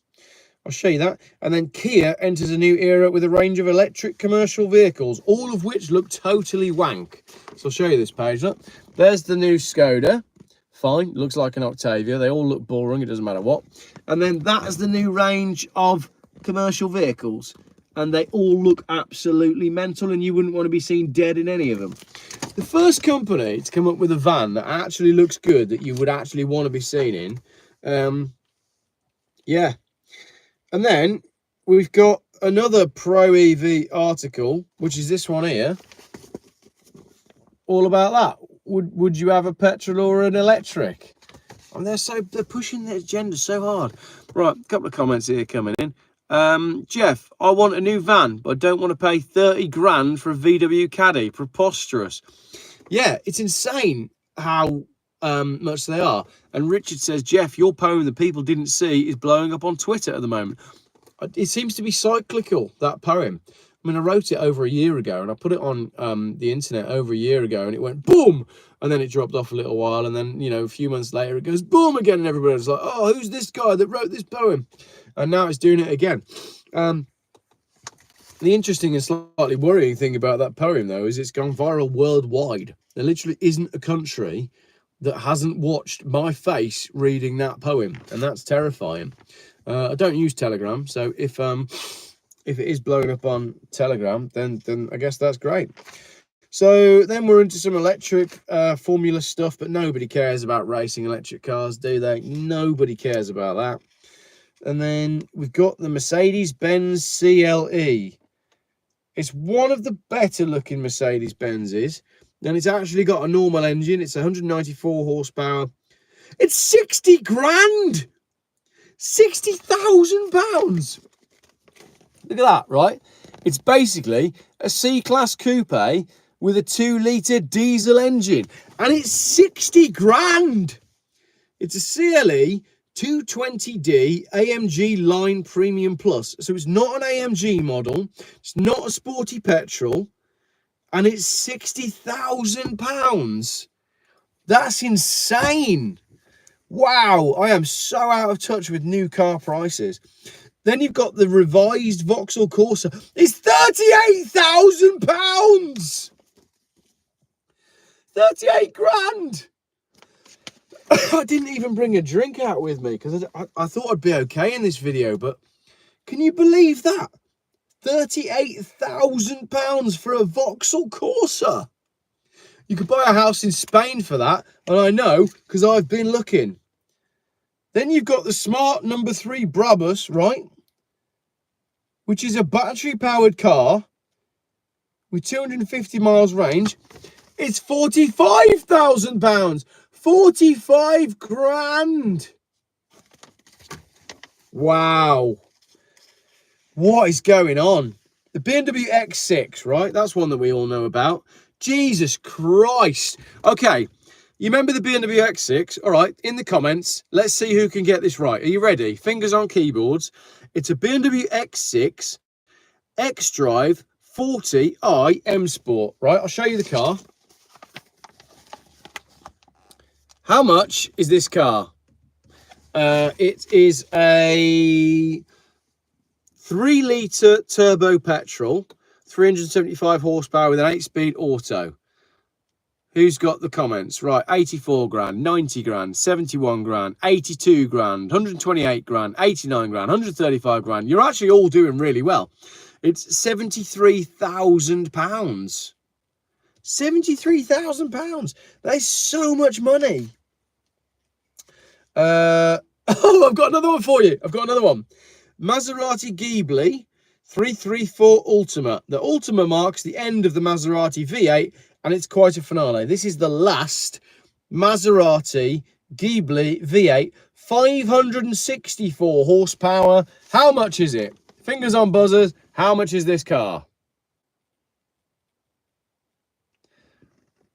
I'll show you that. And then Kia enters a new era with a range of electric commercial vehicles, all of which look totally wank. So I'll show you this page. Look, there's the new Skoda. Fine, looks like an Octavia. They all look boring, it doesn't matter what. And then that is the new range of commercial vehicles. And they all look absolutely mental, and you wouldn't want to be seen dead in any of them. The first company to come up with a van that actually looks good, that you would actually want to be seen in. Yeah. And then we've got another Pro EV article, which is this one here, all about that. Would you have a petrol or an electric? And they're pushing their agenda so hard. Right, a couple of comments here coming in. Geoff, I want a new van, but I don't want to pay 30 grand for a VW Caddy. Preposterous. Yeah, it's insane how much they are. And Richard says, Geoff, your poem that people didn't see is blowing up on Twitter at the moment. It seems to be cyclical, that poem. I mean, I wrote it over a year ago, and I put it on the internet over a year ago, and it went boom, and then it dropped off a little while, and then, you know, a few months later, it goes boom again, and everybody's like, oh, who's this guy that wrote this poem? And now it's doing it again. The interesting and slightly worrying thing about that poem, though, is it's gone viral worldwide. There literally isn't a country that hasn't watched my face reading that poem, and that's terrifying. I don't use Telegram, so if it is blowing up on Telegram, then I guess that's great. So then we're into some electric formula stuff, but nobody cares about racing electric cars, do they? Nobody cares about that. And then we've got the Mercedes-Benz CLE. It's one of the better looking Mercedes-Benzes. And it's actually got a normal engine. It's 194 horsepower. It's 60 grand! £60,000! Look at that, right? It's basically a C-Class coupe with a 2-litre diesel engine. And it's 60 grand! It's a CLE 220D AMG Line Premium Plus. So it's not an AMG model. It's not a sporty petrol. And it's £60,000. That's insane. Wow, I am so out of touch with new car prices. Then you've got the revised Vauxhall Corsa. It's £38,000. 38 grand. I didn't even bring a drink out with me because I thought I'd be okay in this video, but can you believe that? £38,000 for a Vauxhall Corsa. You could buy a house in Spain for that, and I know because I've been looking. Then you've got the smart number 3 Brabus, right? Which is a battery-powered car with 250 miles range. It's £45,000. 45 grand. Wow. What is going on? The BMW X6, right? That's one that we all know about. Jesus Christ. Okay. You remember the BMW X6? All right, in the comments, let's see who can get this right. Are you ready? Fingers on keyboards. It's a BMW X6 X-Drive 40i M Sport, right? I'll show you the car. How much is this car? It is a 3-litre turbo petrol, 375 horsepower with an 8-speed auto. Who's got the comments? Right, 84 grand, 90 grand, 71 grand, 82 grand, 128 grand, 89 grand, 135 grand. You're actually all doing really well. It's £73,000. £73,000. That is so much money. Oh, I've got another one for you. I've got another one. Maserati Ghibli 334 Ultima. The Ultima marks the end of the Maserati V8, and it's quite a finale. This is the last Maserati Ghibli V8, 564 horsepower. How much is it? Fingers on buzzers. How much is this car?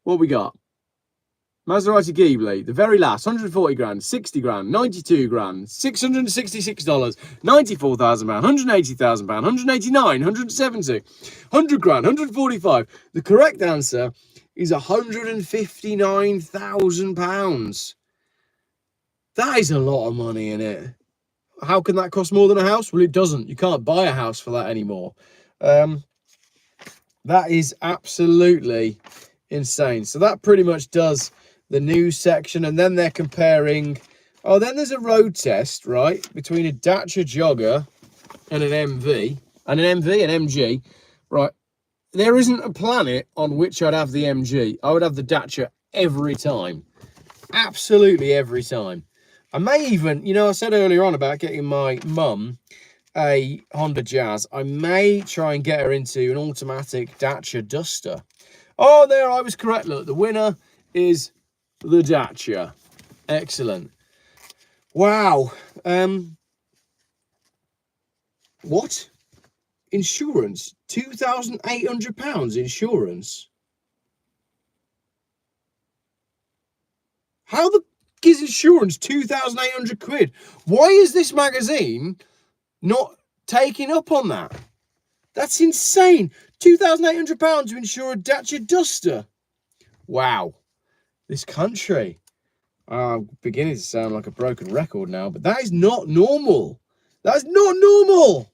What we got? Maserati Ghibli, the very last, 140 grand, 60 grand, 92 grand, $666, 94,000 pounds, 180,000 pounds, 189, 170, 100 grand, 145. The correct answer is 159,000 pounds. That is a lot of money in it. How can that cost more than a house? Well, it doesn't. You can't buy a house for that anymore. That is absolutely insane. So that pretty much does the news section. And then they're comparing... Oh, then there's a road test, right, between a Dacia Jogger and an MV. And an MG. Right. There isn't a planet on which I'd have the MG. I would have the Dacia every time. Absolutely every time. I may even, you know, I said earlier on about getting my mum a Honda Jazz. I may try and get her into an automatic Dacia Duster. Oh, there, I was correct. Look, the winner is the Dacia. Excellent. Wow. What? Insurance? £2,800 insurance? How the is insurance 2,800 quid? Why is this magazine not taking up on that? That's insane. £2,800 to insure a Dacia Duster. Wow. This country. I'm beginning to sound like a broken record now, but that is not normal. That's not normal.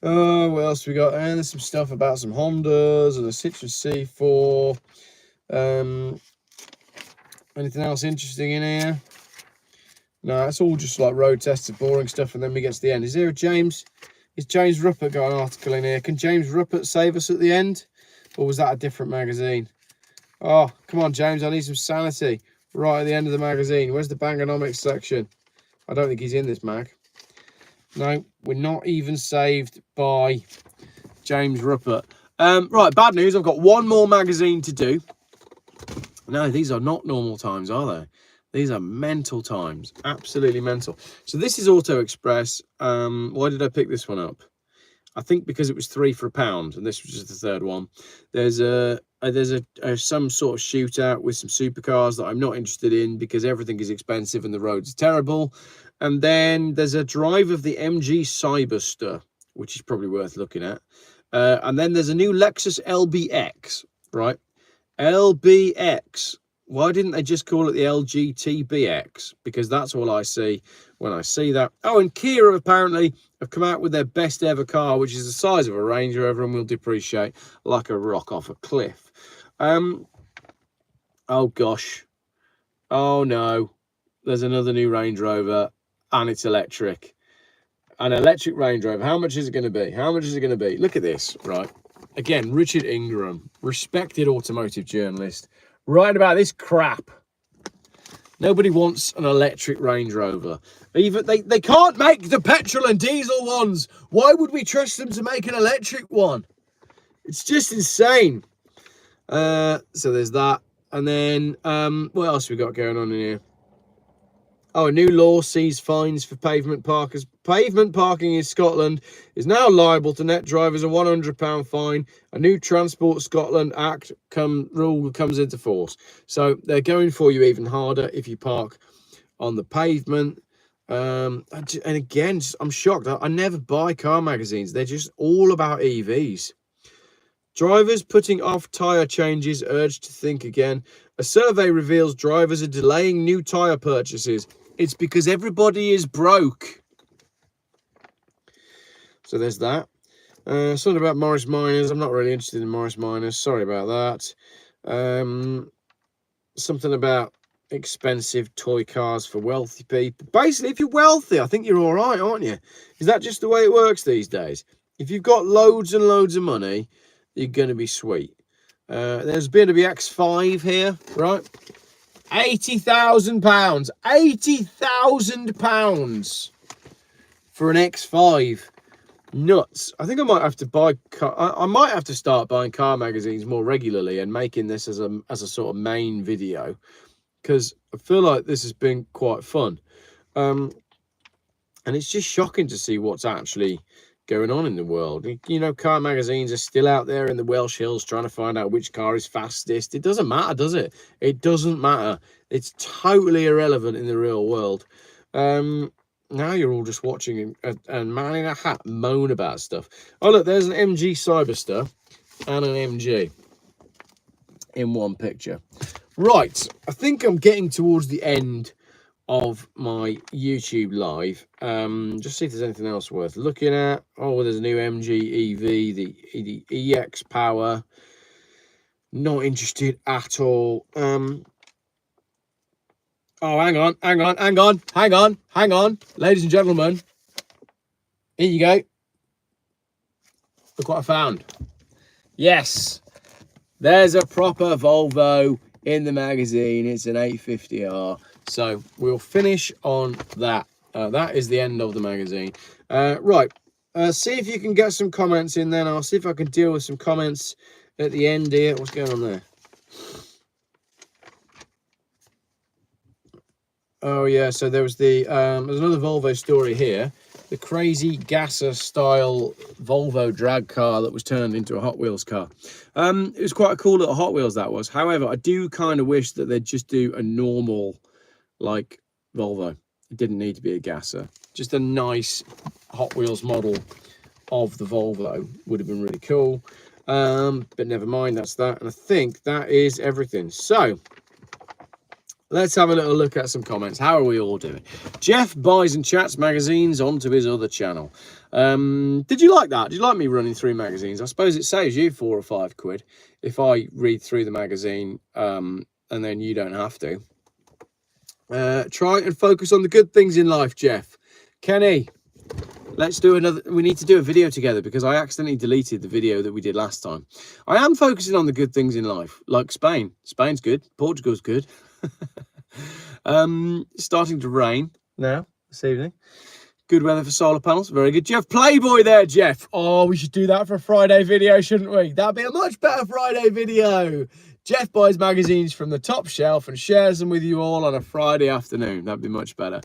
What else we got? And there's some stuff about some Hondas and a Citroen C4. Anything else interesting in here? No, it's all just like road tests and boring stuff, and then we get to the end. Is there a James? Is James Ruppert got an article in here? Can James Ruppert save us at the end? Or was that a different magazine? Oh, come on, James, I need some sanity. Right at the end of the magazine. Where's the Bangonomics section? I don't think he's in this mag. No, we're not even saved by James Ruppert. Right, bad news. I've got one more magazine to do. No, these are not normal times, are they? These are mental times. Absolutely mental. So this is Auto Express. Why did I pick this one up? I think because it was 3 for £1, and this was just the third one. There's some sort of shootout with some supercars that I'm not interested in because everything is expensive and the roads are terrible. And then there's a drive of the MG Cyberster, which is probably worth looking at. And then there's a new Lexus LBX, right? LBX. Why didn't they just call it the LGTBX? Because that's all I see when I see that. Oh, and Kia apparently have come out with their best ever car, which is the size of a Range Rover and will depreciate like a rock off a cliff. Oh, gosh. Oh, no. There's another new Range Rover, and it's electric. An electric Range Rover. How much is it going to be? How much is it going to be? Look at this, right? Again, Richard Ingram, respected automotive journalist, writing about this crap. Nobody wants an electric Range Rover. Even they can't make the petrol and diesel ones. Why would we trust them to make an electric one? It's just insane. So there's that. And then what else we got going on in here? Oh, a new law sees fines for pavement parkers. Pavement parking in Scotland is now liable to net drivers a £100 fine. A new Transport Scotland Act rule comes into force. So they're going for you even harder if you park on the pavement. And again, I'm shocked. I never buy car magazines. They're just all about EVs. Drivers putting off tyre changes urged to think again. A survey reveals drivers are delaying new tyre purchases. It's because everybody is broke. So there's that. Something about Morris Minors. I'm not really interested in Morris Minors. Sorry about that. Something about expensive toy cars for wealthy people. Basically, if you're wealthy, I think you're all right, aren't you? Is that just the way it works these days? If you've got loads and loads of money, you're going to be sweet. There's been to be X5 here, right? £80,000. £80,000 for an X5. Nuts. I think I might have to buy I might have to start buying car magazines more regularly and making this as a sort of main video, because I feel like this has been quite fun. And it's just shocking to see what's actually going on in the world. You know, car magazines are still out there in the Welsh Hills trying to find out which car is fastest. It doesn't matter, does it? It doesn't matter. It's totally irrelevant in the real world. Now you're all just watching a man in a hat moan about stuff. Oh, look, there's an MG Cyberster and an MG in one picture. Right, I think I'm getting towards the end of my YouTube live. Just see if there's anything else worth looking at. Oh, there's a new MG EV, the EX Power. Not interested at all. Oh, hang on, ladies and gentlemen. Here you go. Look what I found. Yes, there's a proper Volvo in the magazine. It's an 850R. So we'll finish on that. That is the end of the magazine. Right. See if you can get some comments in then. I'll see if I can deal with some comments at the end here. What's going on there? Oh yeah, so there was there's another Volvo story here. The crazy Gasser style Volvo drag car that was turned into a Hot Wheels car. It was quite a cool little Hot Wheels, that was. However, I do kind of wish that they'd just do a normal, like, Volvo. It didn't need to be a Gasser. Just a nice Hot Wheels model of the Volvo would have been really cool. But never mind, that's that. And I think that is everything. So let's have a little look at some comments. How are we all doing? Geoff buys and chats magazines onto his other channel. Did you like that? Did you like me running through magazines? I suppose it saves you £4 or £5 if I read through the magazine, and then you don't have to. Try and focus on the good things in life, Geoff. Kenny, let's do another. We need to do a video together because I accidentally deleted the video that we did last time. I am focusing on the good things in life, like Spain. Spain's good. Portugal's good. Starting to rain now this evening. Good weather for solar panels. Very good. Geoff Playboy there, Geoff. Oh, we should do that for a Friday video, shouldn't we? That'd be a much better Friday video. Geoff buys magazines from the top shelf and shares them with you all on a Friday afternoon. That'd be much better.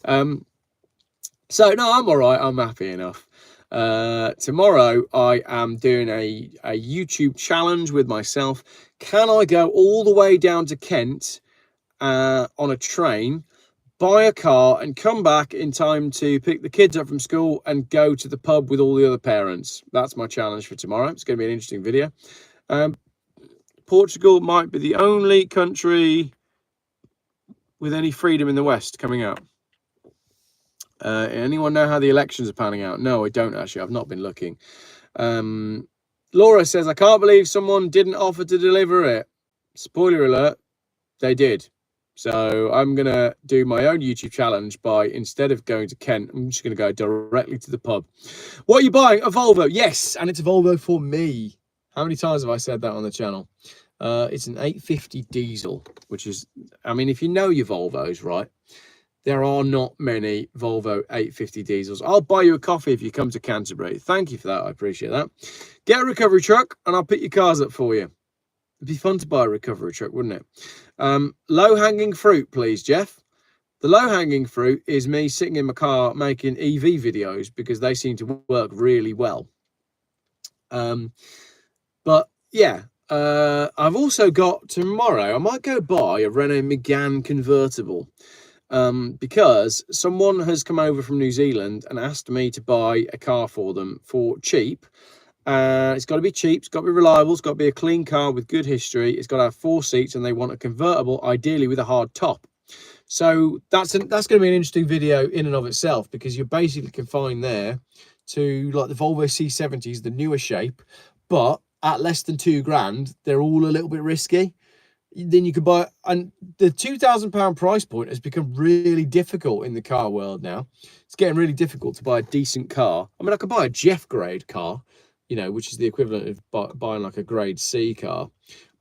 So no, I'm all right. I'm happy enough. Tomorrow I am doing a YouTube challenge with myself. Can I go all the way down to Kent on a train, buy a car and come back in time to pick the kids up from school and go to the pub with all the other parents? That's my challenge for tomorrow. It's going to be an interesting video. Portugal might be the only country with any freedom in the West coming up. Anyone know how the elections are panning out? No, I don't actually. I've not been looking. Laura says, I can't believe someone didn't offer to deliver it. Spoiler alert, they did. So I'm going to do my own YouTube challenge by, instead of going to Kent, I'm just going to go directly to the pub. What are you buying? A Volvo. Yes, and it's a Volvo for me. How many times have I said that on the channel? It's an 850 diesel, which is, I mean, if you know your Volvos, right, there are not many Volvo 850 diesels. I'll buy you a coffee if you come to Canterbury. Thank you for that. I appreciate that. Get a recovery truck and I'll pick your cars up for you. It'd be fun to buy a recovery truck, wouldn't it? Low-hanging fruit, please, Geoff. The low-hanging fruit is me sitting in my car making EV videos because they seem to work really well. But yeah, I've also got tomorrow, I might go buy a Renault Megane convertible. Because someone has come over from New Zealand and asked me to buy a car for them for cheap. It's got to be cheap, it's got to be reliable, it's got to be a clean car with good history, it's got to have 4 seats, and they want a convertible, ideally with a hard top. So that's going to be an interesting video in and of itself, because you're basically confined there to like the Volvo C70s, the newer shape, but at less than £2,000, they're all a little bit risky. Then you could buy, and the £2,000 price point has become really difficult in the car world now. It's getting really difficult to buy a decent car. I mean, I could buy a Geoff grade car, you know, which is the equivalent of buying like a grade C car.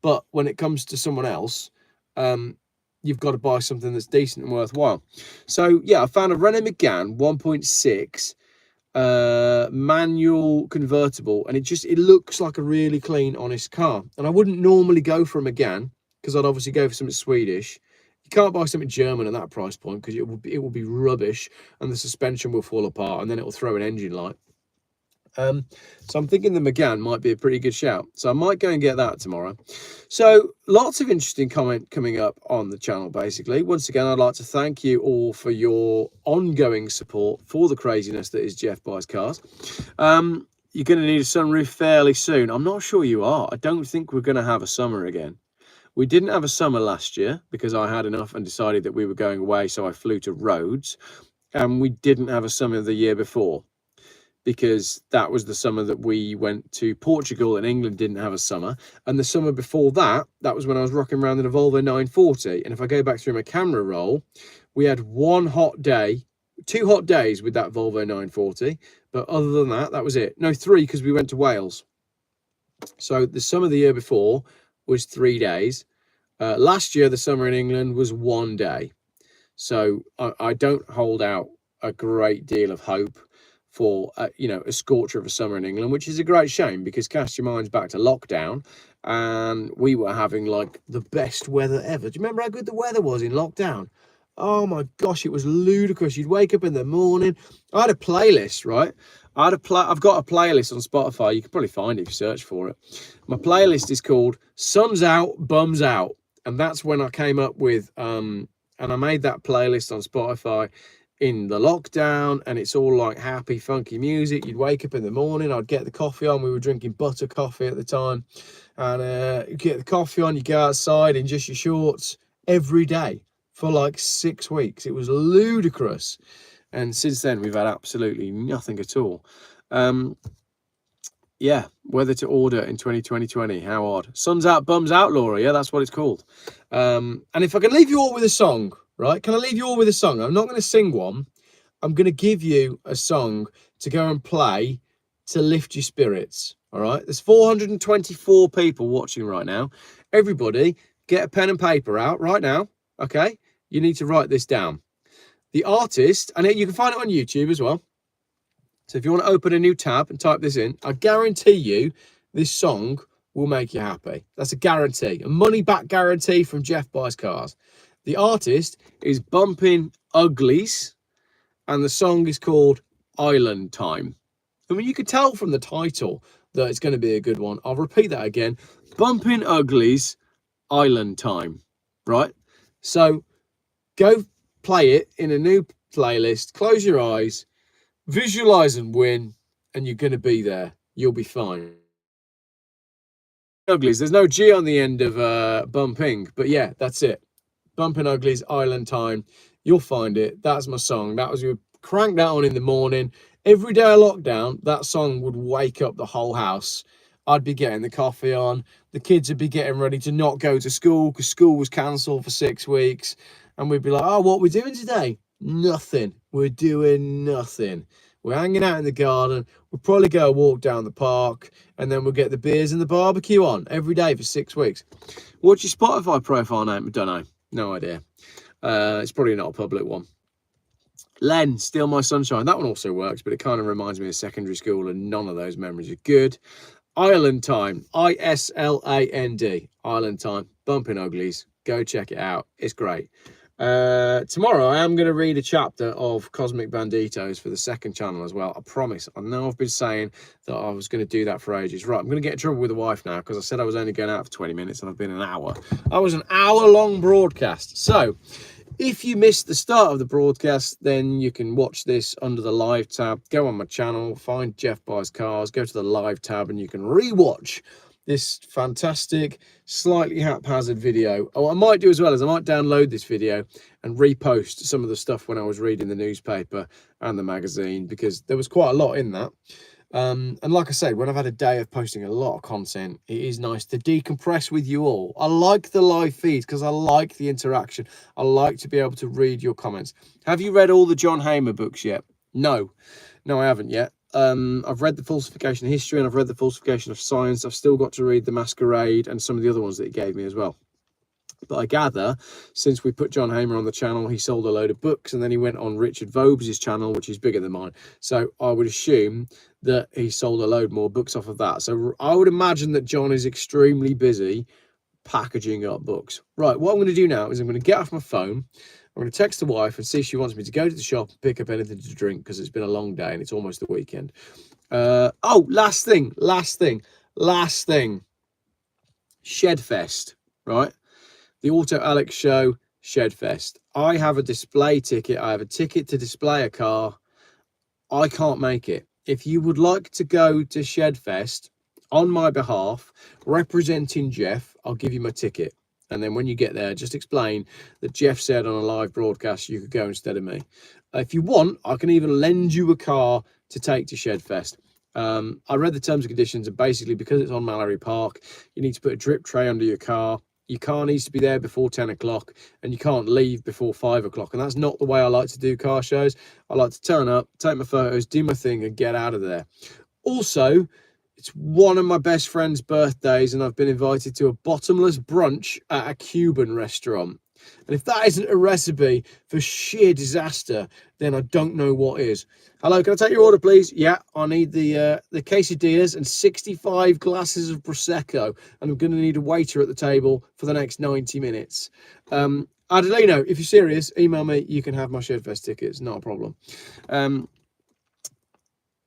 But when it comes to someone else, you've got to buy something that's decent and worthwhile. So yeah, I found a Renault Megane 1.6 manual convertible, and it looks like a really clean, honest car. And I wouldn't normally go for a Megane, because I'd obviously go for something Swedish. You can't buy something German at that price point because it will be rubbish and the suspension will fall apart and then it will throw an engine light. So I'm thinking the Megane might be a pretty good shout. So I might go and get that tomorrow. So lots of interesting comment coming up on the channel, basically. Once again, I'd like to thank you all for your ongoing support for the craziness that is Geoff Buys Cars. You're going to need a sunroof fairly soon. I'm not sure you are. I don't think we're going to have a summer again. We didn't have a summer last year because I had enough and decided that we were going away, so I flew to Rhodes. And we didn't have a summer the year before because that was the summer that we went to Portugal, and England didn't have a summer. And the summer before that, that was when I was rocking around in a Volvo 940. And if I go back through my camera roll, we had 1 hot day, 2 hot days with that Volvo 940. But other than that, that was it. No, 3, because we went to Wales. So the summer the year before was 3 days. Last year, the summer in England was 1 day. So I don't hold out a great deal of hope for, you know, a scorcher of a summer in England, which is a great shame because cast your minds back to lockdown and we were having like the best weather ever. Do you remember how good the weather was in lockdown? Oh my gosh, it was ludicrous. You'd wake up in the morning. I had a playlist, right? I've got a playlist on Spotify. You can probably find it if you search for it. My playlist is called Sun's Out, Bums Out. And that's when I came up with, and I made that playlist on Spotify in the lockdown, and it's all like happy, funky music. You'd wake up in the morning, I'd get the coffee on. We were drinking butter coffee at the time. And you get the coffee on, you go outside in just your shorts every day for like 6 weeks. It was ludicrous. And since then, we've had absolutely nothing at all. Yeah, weather to order in 2020. How odd. Sun's out, bums out, Laura. Yeah, that's what it's called. And if I can leave you all with a song, right? Can I leave you all with a song? I'm not going to sing one. I'm going to give you a song to go and play to lift your spirits. All right. There's 424 people watching right now. Everybody get a pen and paper out right now. Okay. You need to write this down. The artist, and you can find it on YouTube as well. So if you want to open a new tab and type this in, I guarantee you this song will make you happy. That's a guarantee, a money back guarantee from Geoff Buys Cars. The artist is Bumpin' Uglies, and the song is called Island Time. I mean, you could tell from the title that it's going to be a good one. I'll repeat that again. Bumpin' Uglies, Island Time, right? So go play it in a new playlist, close your eyes, visualize and win, and you're going to be there. You'll be fine. Uglies, there's no G on the end of bumping, but yeah, that's it. Bumping Uglies, Island Time. You'll find it. That's my song. That was, you crank that on in the morning. Every day of lockdown, that song would wake up the whole house. I'd be getting the coffee on. The kids would be getting ready to not go to school because school was cancelled for 6 weeks. And we'd be like, oh, what are we doing today? Nothing. We're doing nothing. We're hanging out in the garden. We'll probably go a walk down the park, and then we'll get the beers and the barbecue on every day for 6 weeks. What's your Spotify profile name? I don't know. No idea. It's probably not a public one. Len, Steal My Sunshine. That one also works, but it kind of reminds me of secondary school, and none of those memories are good. Island Time. ISLAND. Island Time. Bumping Uglies. Go check it out. It's great. Tomorrow I am going to read a chapter of Cosmic Banditos for the second channel as well. I promise. I know I've been saying that I was going to do that for ages. Right, I'm going to get in trouble with the wife now because I said I was only going out for 20 minutes and I've been an hour. I was an hour-long broadcast. So if you missed the start of the broadcast, then you can watch this under the live tab. Go on my channel, find Geoff Buys Cars, go to the live tab, and you can rewatch this fantastic, slightly haphazard video. Oh, I might do as well as I might download this video and repost some of the stuff when I was reading the newspaper and the magazine, because there was quite a lot in that. And like I said, when I've had a day of posting a lot of content, it is nice to decompress with you all. I like the live feed because I like the interaction. I like to be able to read your comments. Have you read all the John Hamer books yet? No, I haven't yet. I've read The Falsification of History and I've read The Falsification of Science. I've still got to read The Masquerade and some of the other ones that he gave me as well. But I gather, since we put John Hamer on the channel, he sold a load of books, and then he went on Richard Vobes' channel, which is bigger than mine. So I would assume that he sold a load more books off of that. So I would imagine that John is extremely busy packaging up books. Right, what I'm going to do now is I'm going to get off my phone. I'm going to text the wife and see if she wants me to go to the shop and pick up anything to drink, because it's been a long day and it's almost the weekend. Oh, last thing. Shedfest, right? The Auto Alex show, Shedfest. I have a display ticket. I have a ticket to display a car. I can't make it. If you would like to go to Shedfest on my behalf, representing Geoff, I'll give you my ticket. And then when you get there, just explain that Geoff said on a live broadcast you could go instead of me. If you want, I can even lend you a car to take to Shedfest. I read the terms and conditions, and basically because it's on Mallory Park, you need to put a drip tray under your car. Your car needs to be there before 10 o'clock, and you can't leave before 5 o'clock. And that's not the way I like to do car shows. I like to turn up, take my photos, do my thing, and get out of there. Also, it's one of my best friend's birthdays, and I've been invited to a bottomless brunch at a Cuban restaurant. And if that isn't a recipe for sheer disaster, then I don't know what is. Hello, can I take your order, please? Yeah, I need the quesadillas and 65 glasses of Prosecco. And I'm going to need a waiter at the table for the next 90 minutes. Adelino, if you're serious, email me. You can have my Shedfest tickets. Not a problem.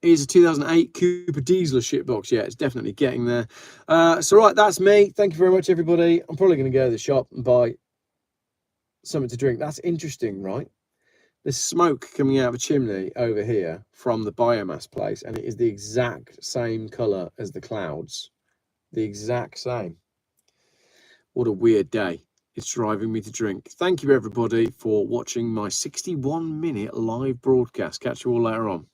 Here's a 2008 Cooper Diesel shitbox. Yeah, it's definitely getting there. So, right, that's me. Thank you very much, everybody. I'm probably going to go to the shop and buy something to drink. That's interesting, right? There's smoke coming out of a chimney over here from the biomass place, and it is the exact same colour as the clouds. The exact same. What a weird day. It's driving me to drink. Thank you, everybody, for watching my 61-minute live broadcast. Catch you all later on.